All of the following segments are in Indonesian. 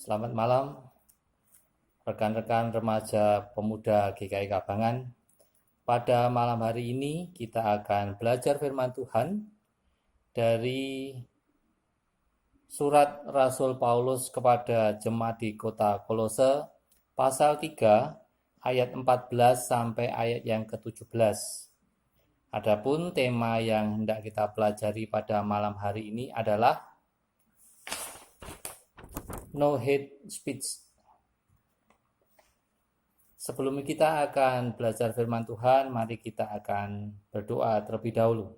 Selamat malam rekan-rekan remaja pemuda GKI Kabangan. Pada malam hari ini kita akan belajar firman Tuhan dari surat Rasul Paulus kepada jemaat di kota Kolose pasal 3 ayat 14 sampai ayat yang ke-17. Adapun tema yang hendak kita pelajari pada malam hari ini adalah no hate speech. Sebelum kita akan belajar firman Tuhan, mari kita akan berdoa terlebih dahulu.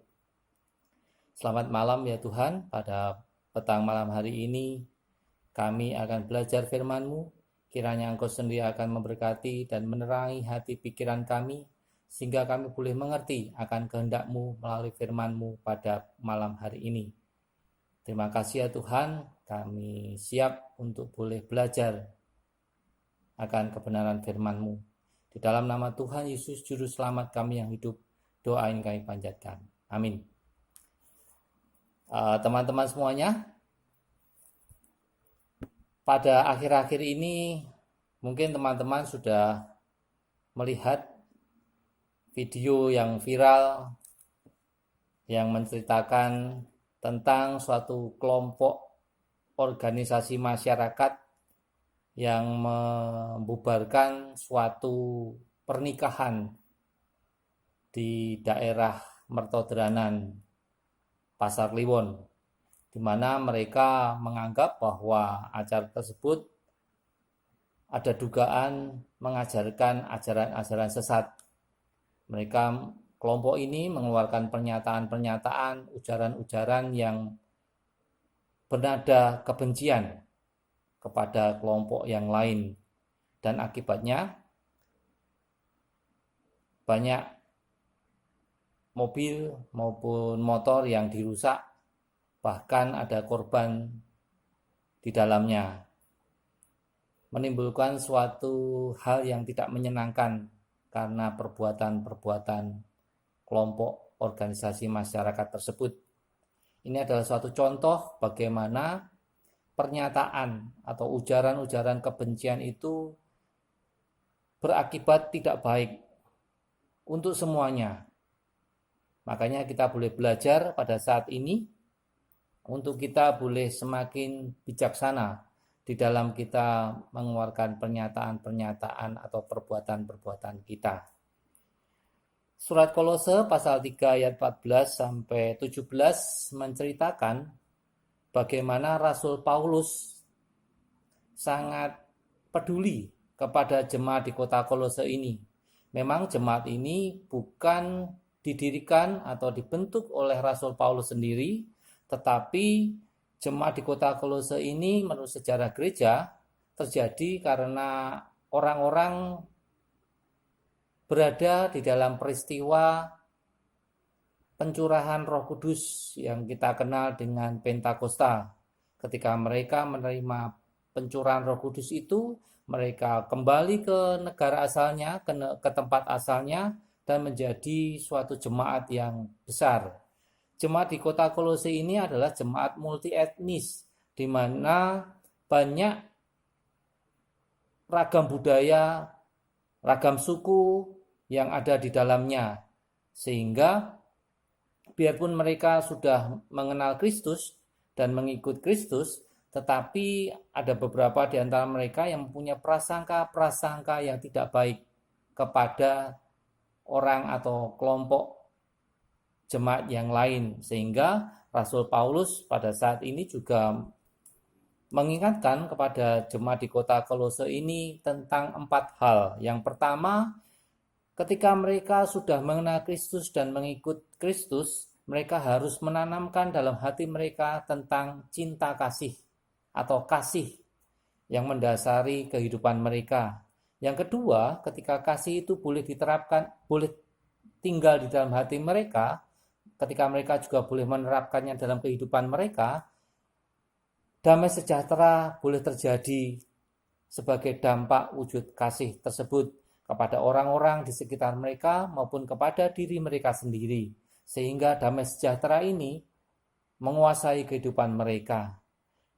Selamat malam ya Tuhan, pada petang malam hari ini kami akan belajar firman-Mu. Kiranya Engkau sendiri akan memberkati dan menerangi hati pikiran kami, sehingga kami boleh mengerti akan kehendak-Mu melalui firman-Mu pada malam hari ini. Terima kasih ya Tuhan, kami siap untuk boleh belajar akan kebenaran firman-Mu. Di dalam nama Tuhan Yesus Juru Selamat kami yang hidup, doain kami panjatkan. Amin. Teman-teman semuanya, pada akhir-akhir ini mungkin teman-teman sudah melihat video yang viral yang menceritakan tentang suatu kelompok organisasi masyarakat yang membubarkan suatu pernikahan di daerah Mertodranan, Pasar Kliwon, di mana mereka menganggap bahwa acara tersebut ada dugaan mengajarkan ajaran-ajaran sesat. Kelompok ini mengeluarkan pernyataan-pernyataan, ujaran-ujaran yang bernada kebencian kepada kelompok yang lain, dan akibatnya banyak mobil maupun motor yang dirusak, bahkan ada korban di dalamnya, menimbulkan suatu hal yang tidak menyenangkan karena perbuatan-perbuatan kelompok organisasi masyarakat tersebut. Ini adalah suatu contoh bagaimana pernyataan atau ujaran-ujaran kebencian itu berakibat tidak baik untuk semuanya. Makanya kita boleh belajar pada saat ini untuk kita boleh semakin bijaksana di dalam kita mengeluarkan pernyataan-pernyataan atau perbuatan-perbuatan kita. Surat Kolose pasal 3 ayat 14 sampai 17 menceritakan bagaimana Rasul Paulus sangat peduli kepada jemaat di kota Kolose ini. Memang jemaat ini bukan didirikan atau dibentuk oleh Rasul Paulus sendiri, tetapi jemaat di kota Kolose ini menurut sejarah gereja terjadi karena orang-orang berada di dalam peristiwa pencurahan Roh Kudus yang kita kenal dengan Pentakosta. Ketika mereka menerima pencurahan Roh Kudus itu, mereka kembali ke negara asalnya, ke tempat asalnya, dan menjadi suatu jemaat yang besar. Jemaat di kota Kolose ini adalah jemaat multi etnis, di mana banyak ragam budaya, ragam suku yang ada di dalamnya. Sehingga biarpun mereka sudah mengenal Kristus dan mengikut Kristus, tetapi ada beberapa di antara mereka yang mempunyai prasangka-prasangka yang tidak baik kepada orang atau kelompok jemaat yang lain. Sehingga Rasul Paulus pada saat ini juga mengingatkan kepada jemaat di kota Kolose ini tentang 4 hal. Yang pertama, ketika mereka sudah mengenal Kristus dan mengikut Kristus, mereka harus menanamkan dalam hati mereka tentang cinta kasih atau kasih yang mendasari kehidupan mereka. Yang kedua, ketika kasih itu boleh diterapkan, boleh tinggal di dalam hati mereka, ketika mereka juga boleh menerapkannya dalam kehidupan mereka, damai sejahtera boleh terjadi sebagai dampak wujud kasih tersebut kepada orang-orang di sekitar mereka maupun kepada diri mereka sendiri. Sehingga damai sejahtera ini menguasai kehidupan mereka.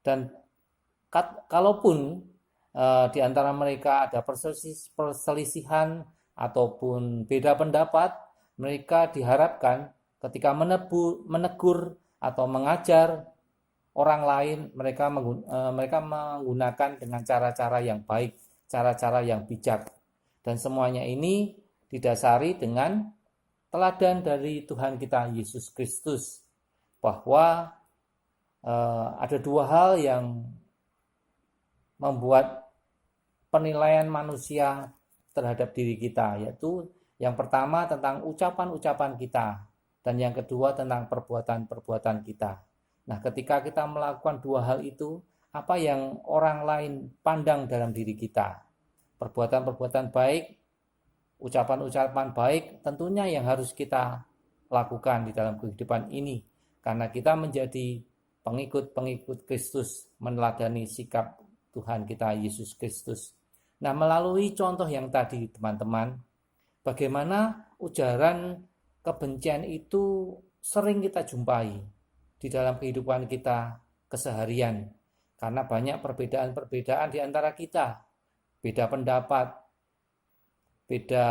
Dan kalaupun di antara mereka ada perselisihan ataupun beda pendapat, mereka diharapkan ketika menegur atau mengajar orang lain, mereka menggunakan dengan cara-cara yang baik, cara-cara yang bijak. Dan semuanya ini didasari dengan teladan dari Tuhan kita Yesus Kristus, bahwa ada 2 hal yang membuat penilaian manusia terhadap diri kita, yaitu yang pertama tentang ucapan-ucapan kita, dan yang kedua tentang perbuatan-perbuatan kita. Nah, ketika kita melakukan 2 hal itu, apa yang orang lain pandang dalam diri kita? Perbuatan-perbuatan baik, ucapan-ucapan baik, tentunya yang harus kita lakukan di dalam kehidupan ini, karena kita menjadi pengikut-pengikut Kristus, meneladani sikap Tuhan kita Yesus Kristus. Nah, melalui contoh yang tadi teman-teman, bagaimana ujaran kebencian itu sering kita jumpai di dalam kehidupan kita keseharian, karena banyak perbedaan-perbedaan di antara kita, beda pendapat, beda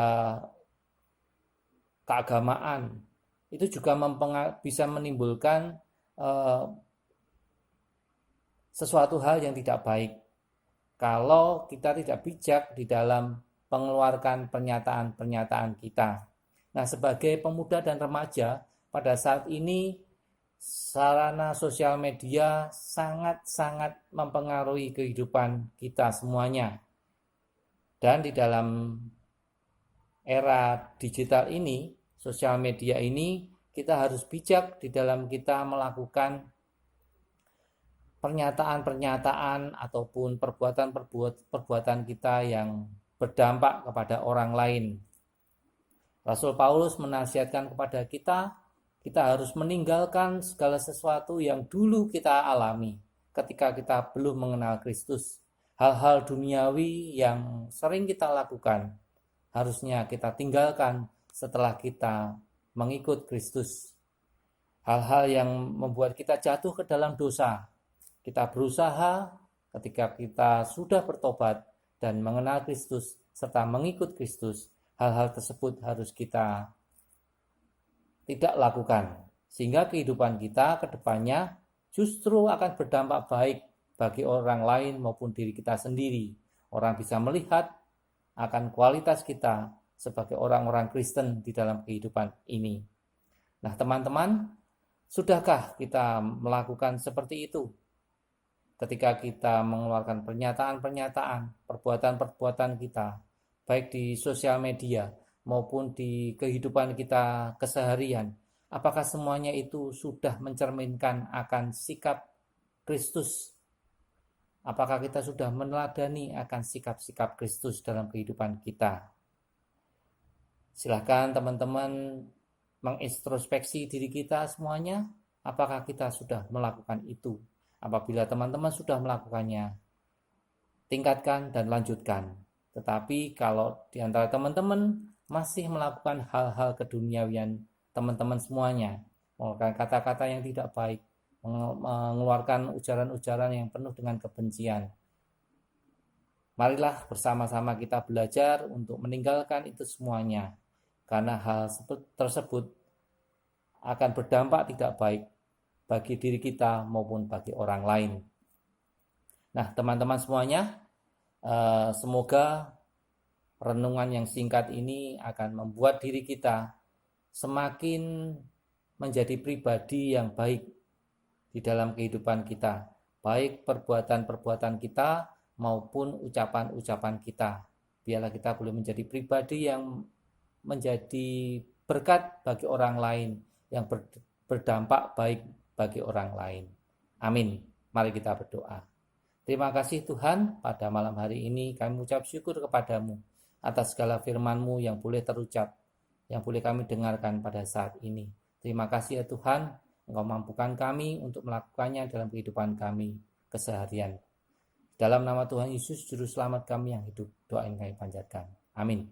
keagamaan, itu juga bisa menimbulkan sesuatu hal yang tidak baik kalau kita tidak bijak di dalam mengeluarkan pernyataan-pernyataan kita. Nah, sebagai pemuda dan remaja, pada saat ini sarana sosial media sangat-sangat mempengaruhi kehidupan kita semuanya. Dan di dalam era digital ini, sosial media ini, kita harus bijak di dalam kita melakukan pernyataan-pernyataan ataupun perbuatan kita yang berdampak kepada orang lain. Rasul Paulus menasihatkan kepada kita harus meninggalkan segala sesuatu yang dulu kita alami ketika kita belum mengenal Kristus. Hal-hal duniawi yang sering kita lakukan harusnya kita tinggalkan setelah kita mengikut Kristus. Hal-hal yang membuat kita jatuh ke dalam dosa, kita berusaha ketika kita sudah bertobat dan mengenal Kristus serta mengikut Kristus, hal-hal tersebut harus kita tidak lakukan. Sehingga kehidupan kita ke depannya justru akan berdampak baik bagi orang lain maupun diri kita sendiri. Orang bisa melihat akan kualitas kita sebagai orang-orang Kristen di dalam kehidupan ini. Nah, teman-teman, sudahkah kita melakukan seperti itu? Ketika kita mengeluarkan pernyataan-pernyataan, perbuatan-perbuatan kita, baik di sosial media maupun di kehidupan kita keseharian, apakah semuanya itu sudah mencerminkan akan sikap Kristus? Apakah kita sudah meneladani akan sikap-sikap Kristus dalam kehidupan kita? Silakan teman-teman mengintrospeksi diri kita semuanya, apakah kita sudah melakukan itu? Apabila teman-teman sudah melakukannya, tingkatkan dan lanjutkan. Tetapi kalau di antara teman-teman masih melakukan hal-hal keduniawian teman-teman semuanya, mengeluarkan kata-kata yang tidak baik, mengeluarkan ujaran-ujaran yang penuh dengan kebencian, marilah bersama-sama kita belajar untuk meninggalkan itu semuanya, karena hal tersebut akan berdampak tidak baik bagi diri kita maupun bagi orang lain. Nah, teman-teman semuanya, semoga renungan yang singkat ini akan membuat diri kita semakin menjadi pribadi yang baik di dalam kehidupan kita, baik perbuatan-perbuatan kita maupun ucapan-ucapan kita. Biarlah kita boleh menjadi pribadi yang menjadi berkat bagi orang lain, yang berdampak baik bagi orang lain. Amin. Mari kita berdoa. Terima kasih Tuhan, pada malam hari ini kami ucap syukur kepadamu atas segala firman-Mu yang boleh terucap, yang boleh kami dengarkan pada saat ini. Terima kasih ya Tuhan, Engkau mampukan kami untuk melakukannya dalam kehidupan kami keseharian. Dalam nama Tuhan Yesus, Juru Selamat kami yang hidup, doa yang kami panjatkan. Amin.